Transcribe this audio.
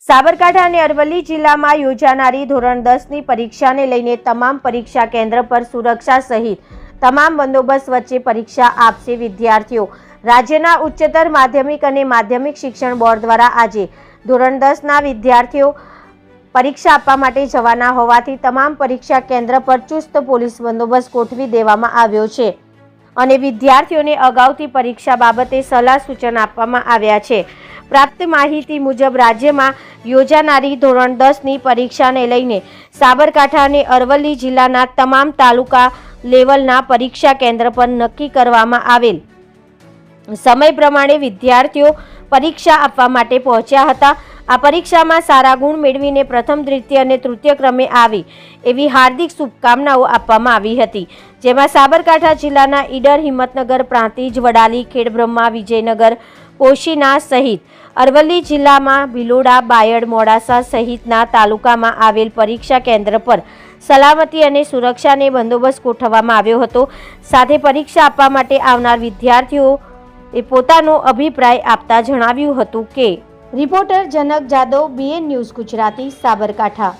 સાબરકાંઠા અને અરવલ્લી જિલ્લામાં યોજાનારી ધોરણ 10ની પરીક્ષાને લઈને તમામ પરીક્ષા કેન્દ્ર પર સુરક્ષા સહિત તમામ બંદોબસ્ત વચ્ચે પરીક્ષા આપશે વિદ્યાર્થીઓ। રાજ્યના ઉચ્ચતર માધ્યમિક અને માધ્યમિક શિક્ષણ બોર્ડ દ્વારા આજે ધોરણ 10ના વિદ્યાર્થીઓ પરીક્ષા આપવા માટે જવાના હોવાથી તમામ પરીક્ષા કેન્દ્ર પર ચુસ્ત પોલીસ બંદોબસ્ત ગોઠવી દેવામાં આવ્યો છે અને વિદ્યાર્થીઓને અગાઉથી પરીક્ષા બાબતે સલાહ સૂચન આપવામાં આવ્યા છે। પ્રાપ્ત માહિતી મુજબ રાજ્યમાં યોજાનારી ધોરણ 10ની પરીક્ષાને લઈને સાબરકાંઠા અને અરવલ્લી જિલ્લાના તમામ તાલુકા લેવલના પરીક્ષા કેન્દ્ર પર નક્કી કરવામાં આવેલ સમય પ્રમાણે વિદ્યાર્થીઓ પરીક્ષા આપવા માટે પહોંચ્યા હતા। આ પરીક્ષામાં સારા ગુણ મેળવીને પ્રથમ, દ્વિતીય અને તૃતીય ક્રમે આવી એવી હાર્દિક શુભકામનાઓ આપવામાં આવી હતી, જેમાં સાબરકાંઠા જિલ્લાના ઈડર, હિંમતનગર, પ્રાંતિજ, વડાલી, ખેડબ્રહ્મા, વિજયનગર, પોશીના સહિત અરવલ્લી જિલ્લામાં ભિલોડા, બાયડ, મોડાસા સહિતના તાલુકામાં આવેલ પરીક્ષા કેન્દ્ર પર સલામતી અને સુરક્ષાને બંદોબસ્ત ગોઠવવામાં આવ્યો હતો। સાથે પરીક્ષા આપવા માટે આવનાર વિદ્યાર્થીઓએ પોતાનો અભિપ્રાય આપતા જણાવ્યું હતું કે રિપોર્ટર જનક જાદવ, BN ન્યૂઝ ગુજરાતી, સાબરકાંઠા।